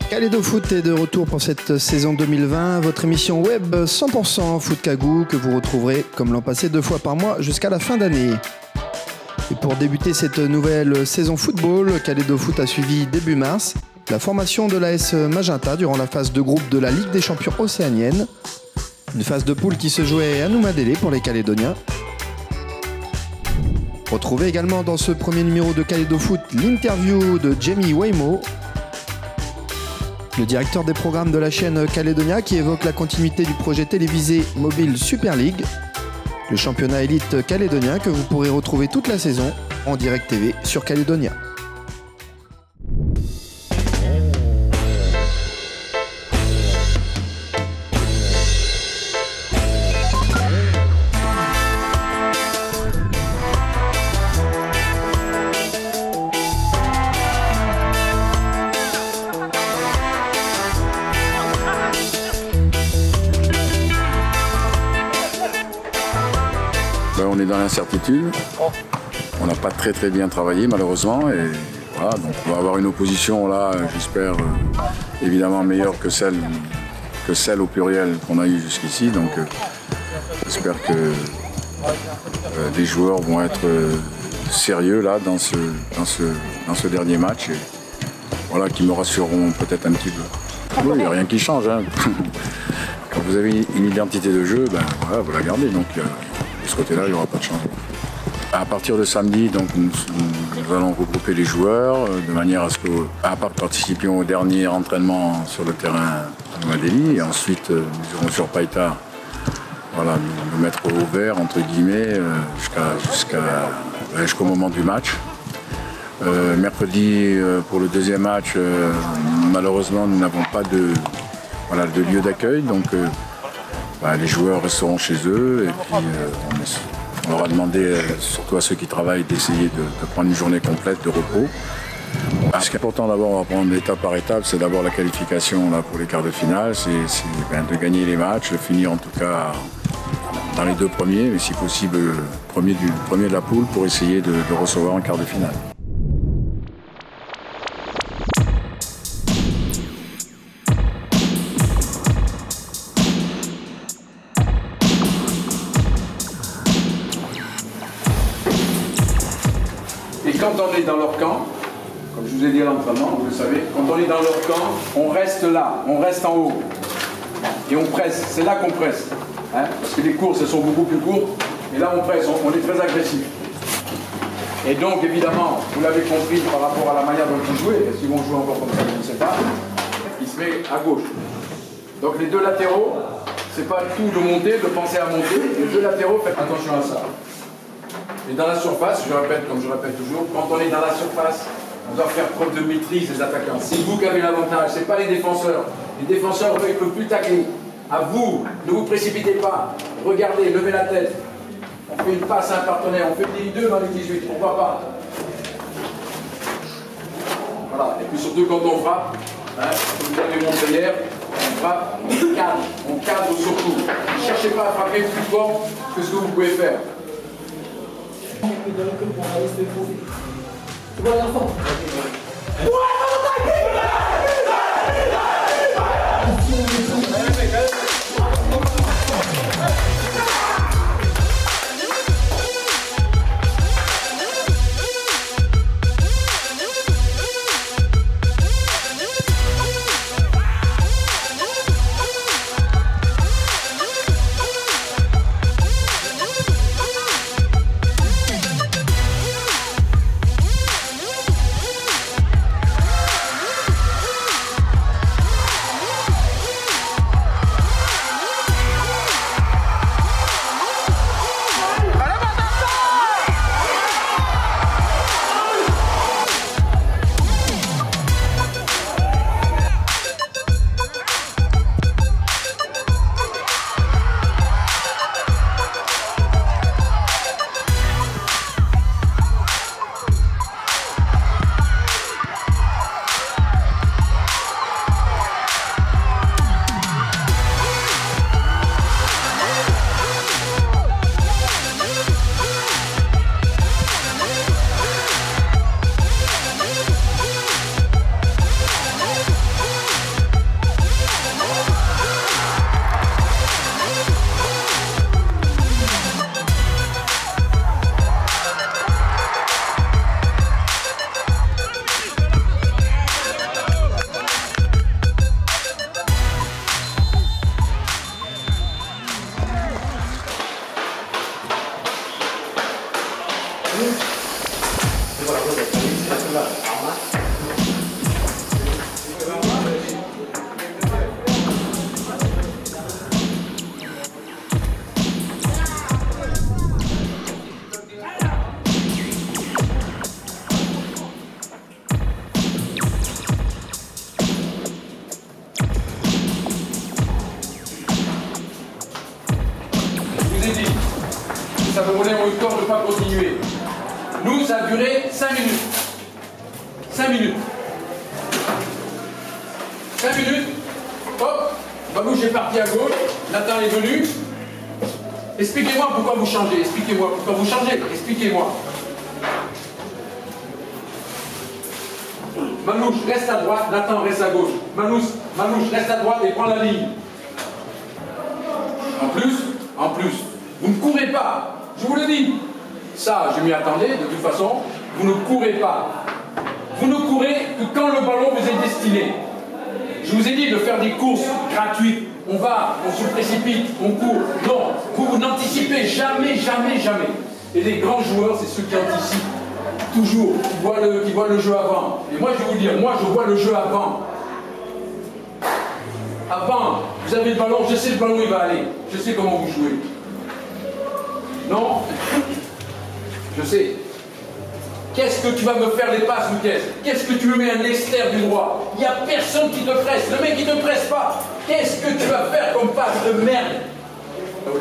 Kalédo Foot est de retour pour cette saison 2020, votre émission web 100% Foot Cagou que vous retrouverez comme l'an passé 2 fois par mois jusqu'à la fin d'année. Et pour débuter cette nouvelle saison football, Kalédo Foot a suivi début mars la formation de l'AS Magenta durant la phase de groupe de la Ligue des Champions océanienne. Une phase de poule qui se jouait à Noumadélé pour les Calédoniens. Retrouvez également dans ce premier numéro de Kalédo Foot l'interview de Jamie Waymo, le directeur des programmes de la chaîne Calédonia, qui évoque la continuité du projet télévisé mobile Super League, le championnat élite calédonien que vous pourrez retrouver toute la saison en direct TV sur Calédonia. On est dans l'incertitude, on n'a pas très bien travaillé malheureusement et voilà, donc on va avoir une opposition là, j'espère évidemment meilleure que celle au pluriel qu'on a eu jusqu'ici, donc j'espère que les joueurs vont être sérieux là dans ce dernier match et voilà, qui me rassureront peut-être un petit peu. Oui, il n'y a rien qui change, hein. Quand vous avez une identité de jeu, ben, voilà, vous la gardez, donc de ce côté-là, il n'y aura pas de changement. À partir de samedi, donc, nous allons regrouper les joueurs de manière à ce que, à part participions au dernier entraînement sur le terrain de Noumadéli, et ensuite nous irons sur Païta, voilà, nous mettre au vert, entre guillemets, jusqu'au moment du match. Mercredi, pour le deuxième match, malheureusement, nous n'avons pas de lieu d'accueil, donc les joueurs resteront chez eux et puis on leur a demandé, surtout à ceux qui travaillent, d'essayer de prendre une journée complète de repos. Ce qui est important d'abord, on va prendre étape par étape, c'est d'abord la qualification là, pour les quarts de finale, c'est de gagner les matchs, de finir en tout cas dans les 2 premiers, mais si possible premier de la poule pour essayer de recevoir un quart de finale. Quand on est dans leur camp, comme je vous ai dit à l'entraînement, vous le savez, quand on est dans leur camp, on reste là, on reste en haut. Et on presse, c'est là qu'on presse. Hein, parce que les courses, elles sont beaucoup plus courtes. Et là, on presse, on est très agressif. Et donc, évidemment, vous l'avez compris par rapport à la manière dont ils jouaient, est-ce qu'ils vont jouer encore comme ça, je ne sais pas, il se met à gauche. Donc les 2 latéraux, c'est pas tout de monter, de penser à monter. Les 2 latéraux, faites attention à ça. Et dans la surface, je répète comme je répète toujours, quand on est dans la surface, on doit faire preuve de maîtrise des attaquants. C'est vous qui avez l'avantage, ce n'est pas les défenseurs. Les défenseurs, eux, ils ne peuvent plus tacler. À vous, ne vous précipitez pas. Regardez, levez la tête. On fait une passe à un partenaire, on fait des 2 dans les 18, pourquoi pas. Voilà, et puis surtout quand on frappe, hein, vous avez montré hier, on frappe, on cadre surtout. Ne cherchez pas à frapper plus fort que ce que vous pouvez faire. Tu vois l'enfant. ça me donnait au corps de ne pas continuer. Nous, ça a duré 5 minutes. 5 minutes. 5 minutes. Hop, Babouche est parti à gauche. Nathan est venu. Expliquez-moi pourquoi vous changez. Expliquez-moi pourquoi vous changez. Expliquez-moi. Manouche, reste à droite. Nathan, reste à gauche. Manouche, reste à droite et prends la ligne. En plus, vous ne courez pas. Je vous le dis. Ça, je m'y attendais, de toute façon. Vous ne courez pas. Vous ne courez que quand le ballon vous est destiné. Je vous ai dit de faire des courses gratuites. On se précipite, on court. Non, vous n'anticipez jamais, jamais, jamais. Et les grands joueurs, c'est ceux qui anticipent. Toujours, qui voient le jeu avant. Et moi, je vais vous dire, moi, je vois le jeu avant. Avant, vous avez le ballon, je sais le ballon il va aller. Je sais comment vous jouez. Non? Je sais. Qu'est-ce que tu vas me faire les passes, Lucas? Qu'est-ce que tu me mets un externe du droit? Il n'y a personne qui te presse. Le mec, il ne te presse pas. Qu'est-ce que tu vas faire comme passe de merde? La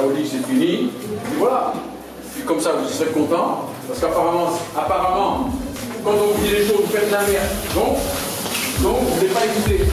Olive, c'est fini. Et voilà. Et comme ça, vous serez content. Parce qu'apparemment, quand on vous dit les choses, vous faites de la merde. Donc, vous ne voulez pas écouter.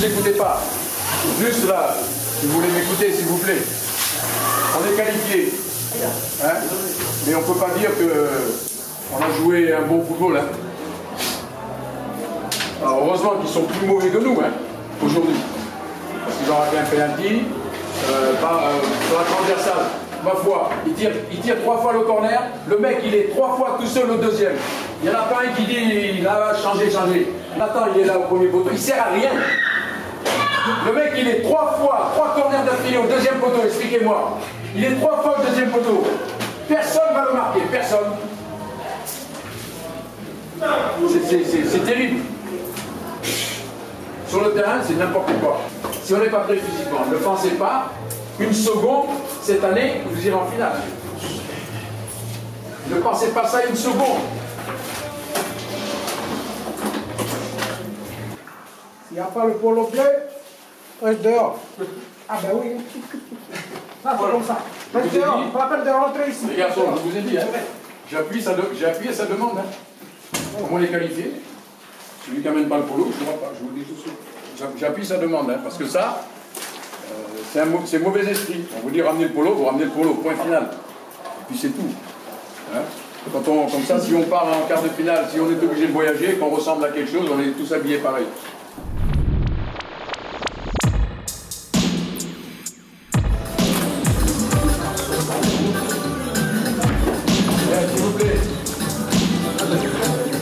vous écoutez pas. Juste là, si vous voulez m'écouter, s'il vous plaît. On est qualifié. Hein? Mais on ne peut pas dire qu'on a joué un bon football. Hein? Alors, heureusement qu'ils sont plus mauvais que nous hein, aujourd'hui. Parce qu'ils ont raté un penalty. Sur la transversale, ma foi, il tire 3 fois le corner. Le mec, il est 3 fois tout seul au deuxième. Il n'y en a pas un qui dit il a changé. Nathan, il est là au premier poteau. Il ne sert à rien. Le mec, il est 3 corners d'affilée au deuxième poteau. Expliquez-moi. Il est 3 fois au deuxième poteau. Personne ne va le marquer. Personne. C'est terrible. Sur le terrain, c'est n'importe quoi. Si on n'est pas prêt physiquement, ne pensez pas, une seconde, cette année, vous irez en finale. Ne pensez pas ça une seconde. S'il n'y a pas le polo bleu, reste dehors. Ah ben oui. Là, c'est comme ça. Maintenant, pas la peine de rentrer ici. Les garçons, je vous ai dit, hein, j'ai appuyé sa demande. Hein. Comment les qualifier? Celui qui n'amène pas le polo, je ne vois pas, je vous le dis tout de suite. J'appuie sa demande, hein, parce que ça, c'est mauvais esprit. On vous dit ramenez le polo, vous ramenez le polo, point final. Et puis c'est tout. Hein. Comme ça, si on part en quart de finale, si on est obligé de voyager, qu'on ressemble à quelque chose, on est tous habillés pareil. S'il vous plaît.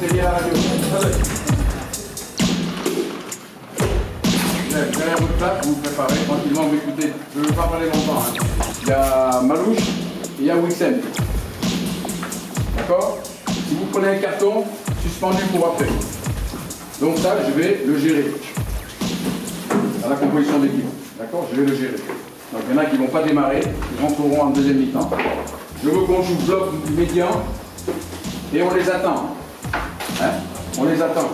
C'est bien la radio. Derrière votre place, vous vous préparez tranquillement, vous écoutez. Je ne veux pas parler longtemps. Hein. Il y a Malouche et il y a Wixen. D'accord? Si vous prenez un carton, suspendu pour après. Donc ça, je vais le gérer. À la composition d'équipe. D'accord? Je vais le gérer. Donc il y en a qui ne vont pas démarrer, ils rentreront en deuxième mi-temps. Je veux qu'on joue bloc médian et on les attend. Hein? On les attend.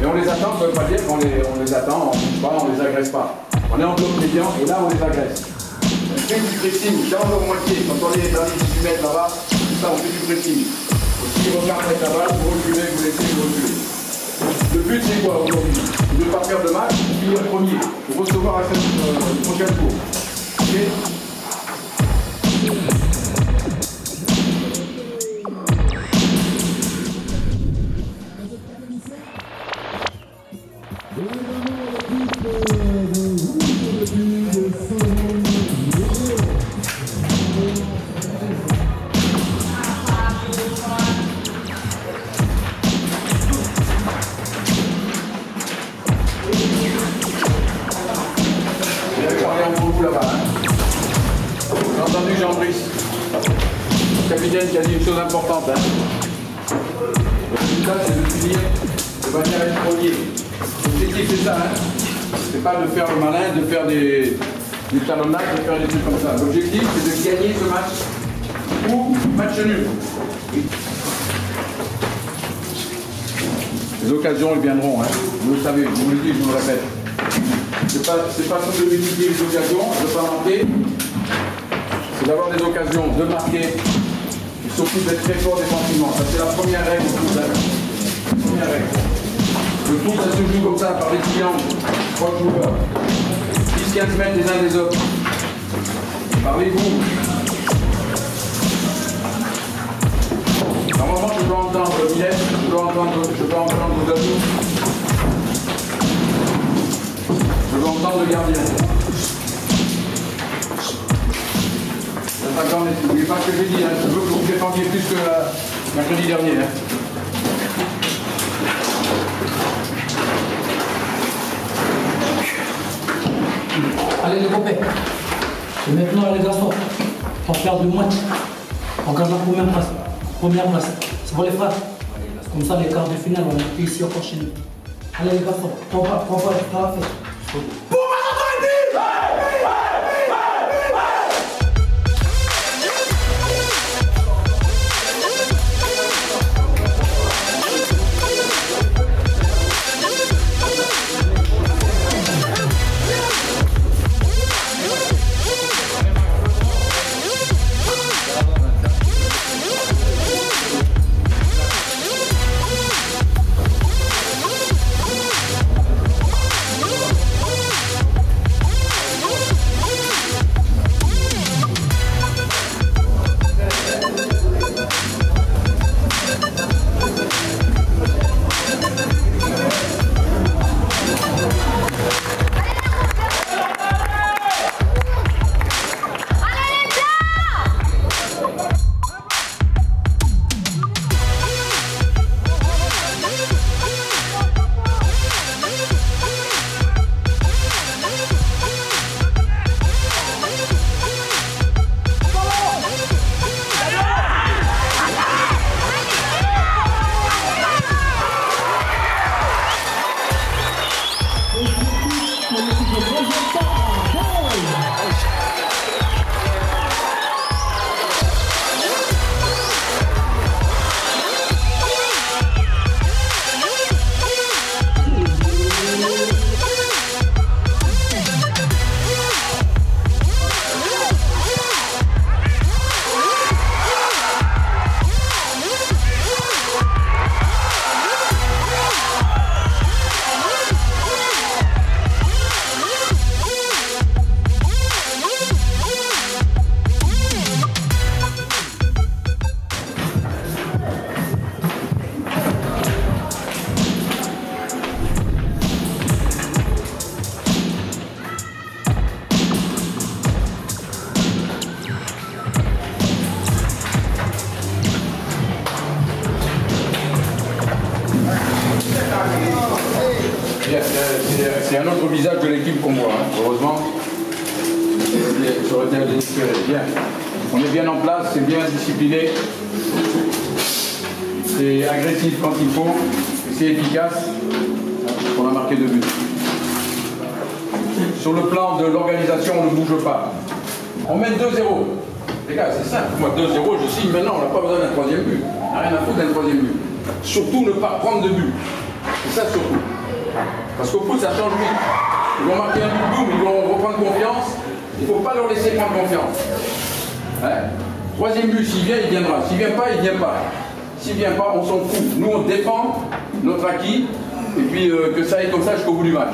Et on les attend, ça ne veut pas dire qu'on les attend, on ne bouge pas, on ne les agresse pas. On est en bloc médian et là on les agresse. On fait du pressing dans leur moitié. Quand on est dans les 18 mètres là-bas, tout ça on fait du pressing. Aussi regarde avec la balle, vous reculez, vous laissez, vous reculez. Le but c'est quoi aujourd'hui? De ne pas faire de match, finir premier, de recevoir à cette prochaine cour. Ok? Qui a dit une chose importante. Hein. Le résultat, c'est de finir de manière à être premier. L'objectif, c'est ça. Hein. C'est pas de faire le malin, de faire des talonnages, de faire des trucs comme ça. L'objectif, c'est de gagner ce match ou match nul. Les occasions, elles viendront. Hein. Vous le savez, je vous le dis, je vous le répète. C'est pas tout de multiplier les occasions, de ne pas marquer. C'est d'avoir des occasions, de marquer. Surtout d'être très fort défensivement. Ça, c'est la première règle du foot. La première règle. Le foot, ça se joue comme ça, par des triangles. 3 joueurs. 10-15 mètres les uns des autres. Parlez-vous. Normalement, je dois entendre Milet, je dois entendre Zadou. Je dois entendre le gardien. Attendez, n'oubliez pas ce que j'ai dit, hein. Je veux que vous défendiez plus que mercredi dernier. Hein. Allez les copains, et maintenant les garçons, on perd le match, on gagne la première place. C'est pour les frères. Comme ça les quarts de finale, on est plus ici encore chez nous. Allez les garçons, prends pas, c'est pas la fête. c'est un autre visage de l'équipe qu'on voit, hein. Heureusement. Ça aurait été désespéré. Bien. On est bien en place, c'est bien discipliné. C'est agressif quand il faut, c'est efficace. On a marqué 2 buts. Sur le plan de l'organisation, on ne bouge pas. On mène 2-0. Les gars, c'est simple. Moi, 2-0, je signe maintenant, on n'a pas besoin d'un 3e but. On n'a rien à foutre d'un 3e but. Surtout ne pas prendre de but. C'est ça surtout. Parce qu'au foot, ça change vite. Ils vont marquer un but, boum, ils vont reprendre confiance. Il ne faut pas leur laisser prendre confiance. Hein? 3e but, s'il vient, il viendra. S'il ne vient pas, il ne vient pas. S'il ne vient pas, on s'en fout. Nous, on défend notre acquis. Et puis que ça aille comme ça jusqu'au bout du match.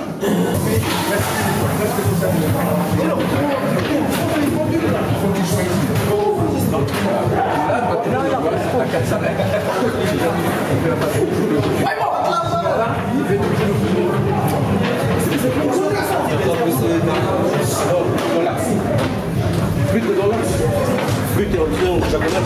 Plus de dollars, plus de japonais,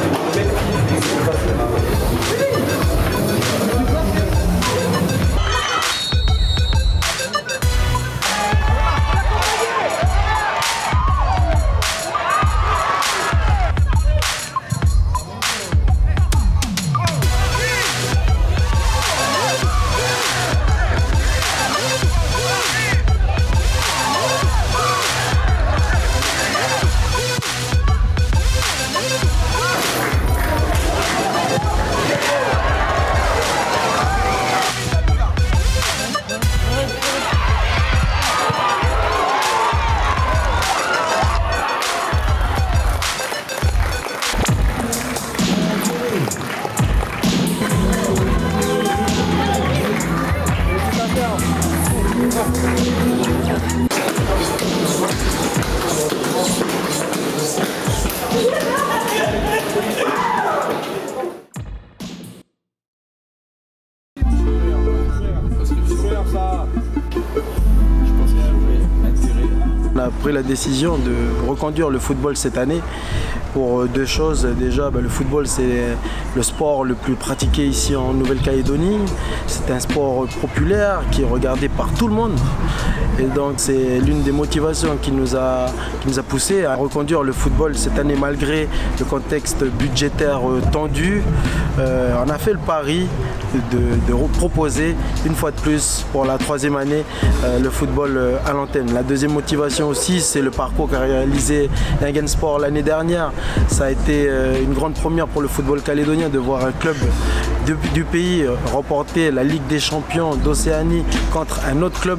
On a pris la décision de reconduire le football cette année pour 2 choses. Déjà, le football, c'est le sport le plus pratiqué ici en Nouvelle-Calédonie. C'est un sport populaire qui est regardé par tout le monde. Et donc, c'est l'une des motivations qui nous a poussé à reconduire le football cette année malgré le contexte budgétaire tendu. On a fait le pari de proposer une fois de plus pour la 3e année le football à l'antenne. La deuxième motivation aussi, c'est le parcours qu'a réalisé Engen Sport l'année dernière. Ça a été une grande première pour le football calédonien de voir un club du pays remporter la Ligue des Champions d'Océanie contre un autre club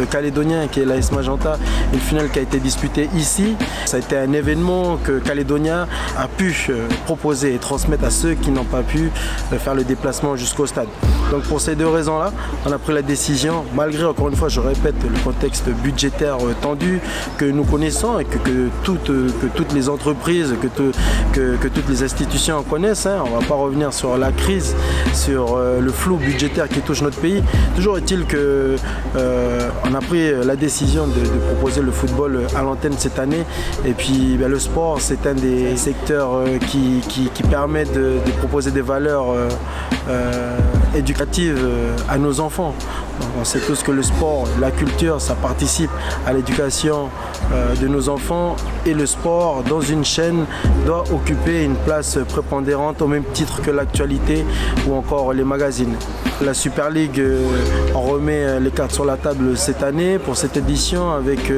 calédonien qui est l'AS Magenta, une finale qui a été disputée ici. Ça a été un événement que Calédonia a pu proposer et transmettre à ceux qui n'ont pas pu faire le déplacement jusqu'au stade. Donc pour ces 2 raisons-là, on a pris la décision, malgré, encore une fois, je répète, le contexte budgétaire tendu que nous connaissons et que toutes les entreprises, que toutes les institutions connaissent. On ne va pas revenir sur la crise, sur le flou budgétaire qui touche notre pays. Toujours est-il qu'on a pris la décision de proposer le football à l'antenne cette année. Et puis le sport, c'est un des secteurs qui permet de proposer des valeurs éducatives à nos enfants. On sait tous que le sport, la culture, ça participe à l'éducation de nos enfants, et le sport dans une chaîne doit occuper une place prépondérante au même titre que l'actualité ou encore les magazines. La Super League, on remet les cartes sur la table cette année pour cette édition avec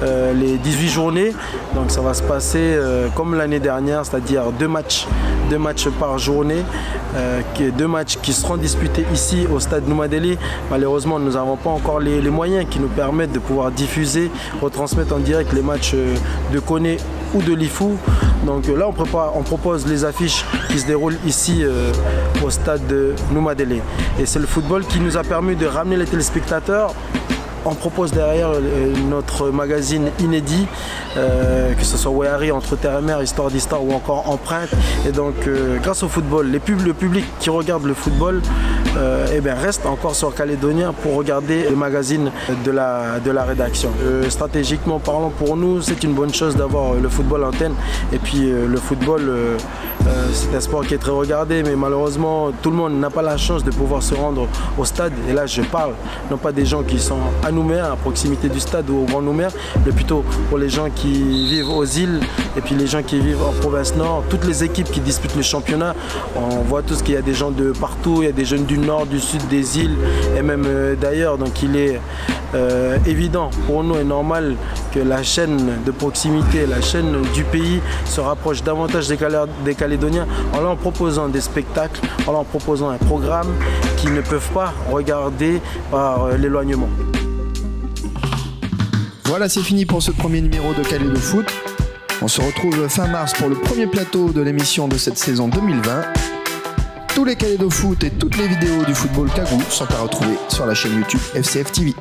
les 18 journées. Donc ça va se passer comme l'année dernière, c'est-à-dire 2 matchs par journée, 2 matchs qui seront disputés ici au stade Noumadélé. Malheureusement, nous n'avons pas encore les moyens qui nous permettent de pouvoir diffuser, retransmettre en direct les matchs de Koné ou de Lifou. Donc là, on propose les affiches qui se déroulent ici au stade de Noumadélé. Et c'est le football qui nous a permis de ramener les téléspectateurs On propose derrière notre magazine inédit, que ce soit Wehari, Entre Terre et Mer, Histoire d'Histoire ou encore Empreinte. Et donc grâce au football, le public qui regarde le football reste encore sur Calédonien pour regarder le magazine de la rédaction. Stratégiquement parlant, pour nous, c'est une bonne chose d'avoir le football antenne. Et puis le football, c'est un sport qui est très regardé, mais malheureusement, tout le monde n'a pas la chance de pouvoir se rendre au stade. Et là, je parle non pas des gens qui sont à Nouméa, à proximité du stade ou au Grand Nouméa, mais plutôt pour les gens qui vivent aux îles et puis les gens qui vivent en province nord. Toutes les équipes qui disputent le championnat, on voit tous qu'il y a des gens de partout, il y a des jeunes du nord, du sud, des îles et même d'ailleurs. Donc il est évident pour nous et normal que la chaîne de proximité, la chaîne du pays se rapproche davantage des Calédoniens en leur proposant des spectacles, en leur proposant un programme qu'ils ne peuvent pas regarder par l'éloignement. Voilà, c'est fini pour ce premier numéro de Calédo Foot. On se retrouve fin mars pour le premier plateau de l'émission de cette saison 2020. Tous les Calédo Foot et toutes les vidéos du football Kagou sont à retrouver sur la chaîne YouTube FCF TV.